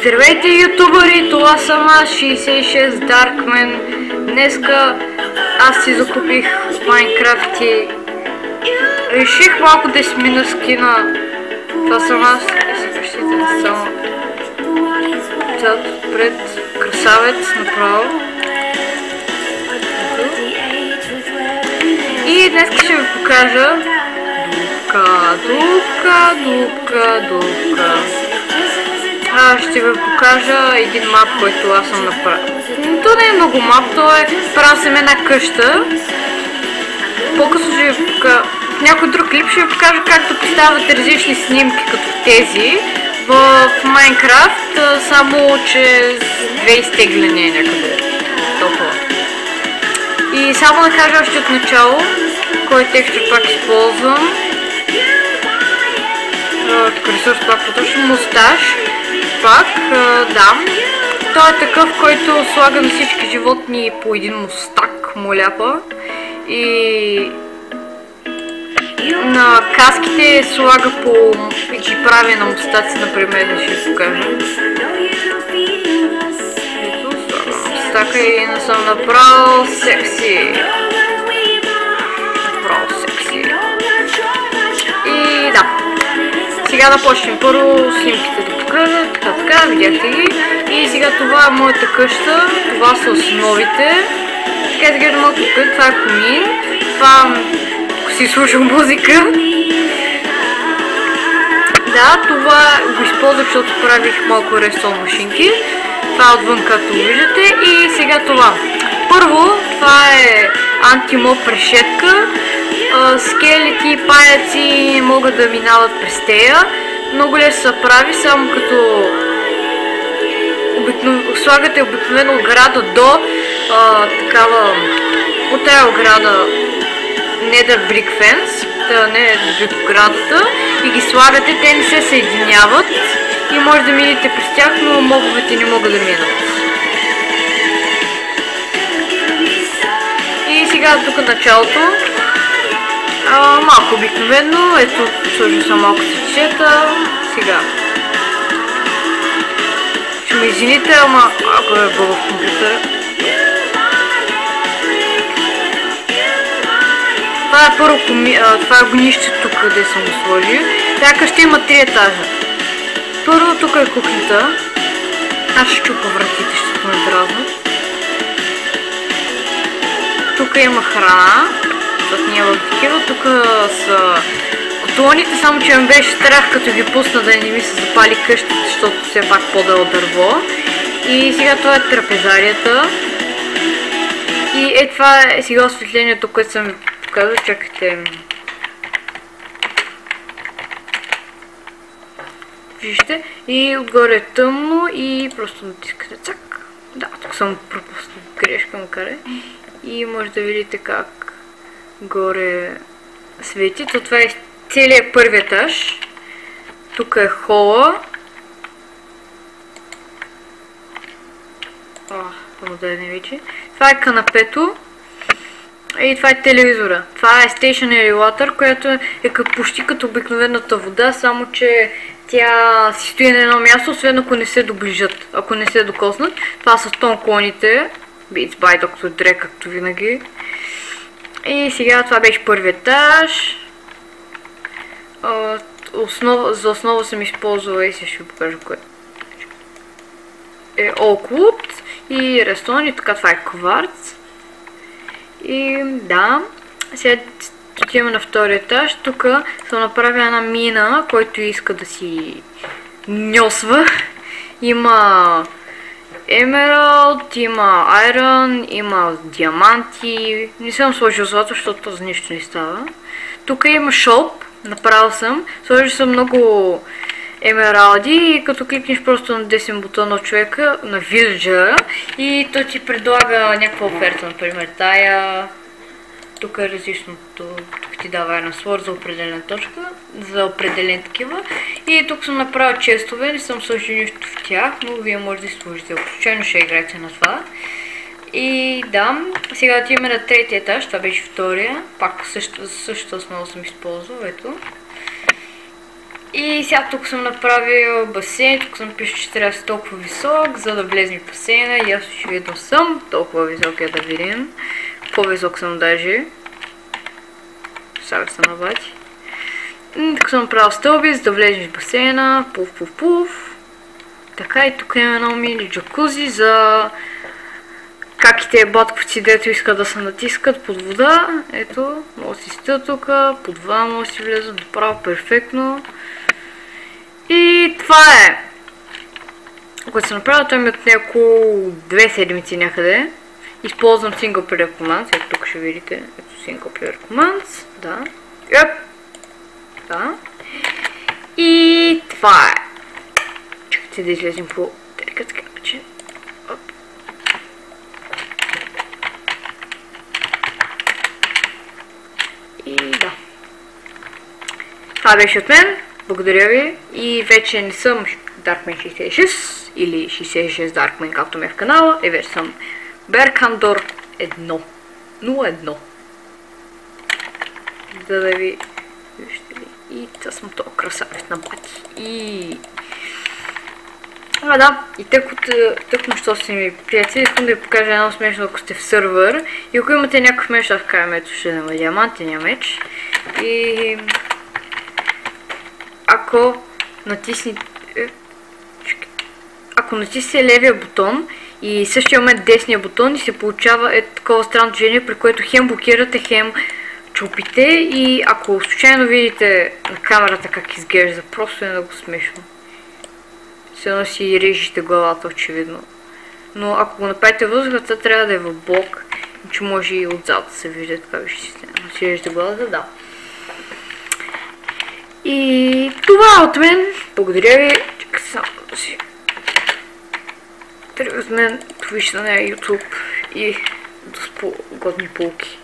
Здравейте, ютубъри! Това съм аз, 66 Darkman. Днеска аз си закупих Майнкрафт и реших малко да смена скина. Това съм аз. Сега ще да само зад пред красавец направо. И днес ще ви покажа дупка. Ще ви покажа един мап, който аз съм направил. То не е много мап, то е правил съм една къща. По-късно ще ви покажа, в някой друг клип ще ви покажа как да поставяте различни снимки като тези в Майнкрафт, само че с две изтегляния някъде. Толкова. И само да кажа още от начало, кой текстчер пак използвам. Тук ресурс пак поточно, мусташ. Пак, да. Той е такъв, който слага на всички животни по един мустак, му ляпа. И на каските слага по... и ги прави на мустаци, например, да ще ви покажа. Ето, слага на мустака и не съм направил секси. И да. Сега да почнем първо снимките да покажа, така, видяхте ги. И сега това е моята къща, това са основите. Така изглежда моята къща, това е комин, това си слушам музика. Да, това го използвах, защото правих малко рестон машинки. Това е отвън, както виждате. И сега това. Първо, това е антимоб решетка. Скелети, паяци могат да минават през тея. Много лесно се прави, само като слагате обикновено ограда до такава, от тая ограда Nether Brick Fence, не е Brick оградата, и ги слагате, те не се съединяват и може да минете през тях, но мобовете не могат да минат. И сега тук началото. Малко обикновено, ето сложил съм малко цветчета. Сега ще ме извините, ама ако е бъл в компютъра. Това е първо това е огнище тук, къде съм го сложил. Така ще има 3 етажа. Първо тук е кухнята. Аз ще чупа вратите, ще ме дразнат. Тук има храна. Няма такива, тук са котлоните, само че ме беше страх като ги пусна да не ми се запали къщата, защото все пак по-дълго дърво. И сега това е трапезарията. И това е сега осветлението, което съм ви показал, чакайте. Вижте, и отгоре е тъмно и просто натискате цак. Да, тук съм пропуснал грешка макар. И може да видите как горе свети. То това е целият първи етаж. Тук е хола. Само да не вече. Това е канапето. И това е телевизора. Това е Stationary Water, която е почти като обикновената вода, само че тя си стои на едно място, освен ако не се доближат, ако не се докоснат. Това са тонклоните. Beats by Dr. Dre, както винаги. И сега това беше първи етаж. За основа съм използвала и сега ще ви покажа кое е Oakwood и Redstone, и така това е кварц. И да, сега отиваме на втори етаж. Тук съм направила една мина, който иска да си ньосва. Има емералд, има айрон, има диаманти. Не съм сложил злато, защото за нищо не става. Тук има шоп, направил съм. Сложил съм много емералди и като кликнеш просто на десен бутон от човека, на вилджера, и той ти предлага някаква оферта, например тая. Тук е различното, тук ти дава една слот за определена точка, за определен такива. И тук съм направил честове, не съм сложил нищо в тях, но вие може да сложите, ако случайно ще играете на това. И да, сега отиваме на третия етаж, това беше втория, пак същата основа съм използвал, ето. И сега тук съм направил басейн, тук съм пише, че трябва да си толкова висок, за да влезем в басейна и аз очевидно съм толкова висок, я да видим. По-висок съм даже. Сега се набати. Тук съм направил стълби, за да влезем в басейна, пуф. Така и тук има едно мини джакузи за каките батковци, дето искат да се натискат под вода. Ето, мога да си стоя тук, под вода мога да си влезам направо перфектно. И това е, което съм направил, той ми от няколко 2 седмици някъде. Използвам Single Player Commands, ето тук ще видите, ето Single Player Commands, да. Да. И това е. Чакайте да излезем по деликатски начин. И да. Това беше от мен. Благодаря ви. И вече не съм Darkman 66 или 66 Darkman, както ме е в канала. И вече съм Berkandor 1.01. За да ви вижте ли. И това съм толкова красавец на бати. И... да, и тъкмо, що сте ми приятели, искам да ви покажа едно смешно, ако сте в сървър. И ако имате някакъв меч, аз кажем, ето ще има диамантения меч. И... ако натисне левия бутон и същия момент десния бутон и се получава такова странно движение, при което хем блокирате, хем чупите и ако случайно видите на камерата как изглежда, просто е много смешно. Все едно си режете главата, очевидно. Но ако го направите въздуха, трябва да е в блок, че може и отзад да се вижда така вижте система. Си режете главата, да. И това от мен. Благодаря ви. Чакай само да си тръгва с мен Twitch на YouTube и до годни полки.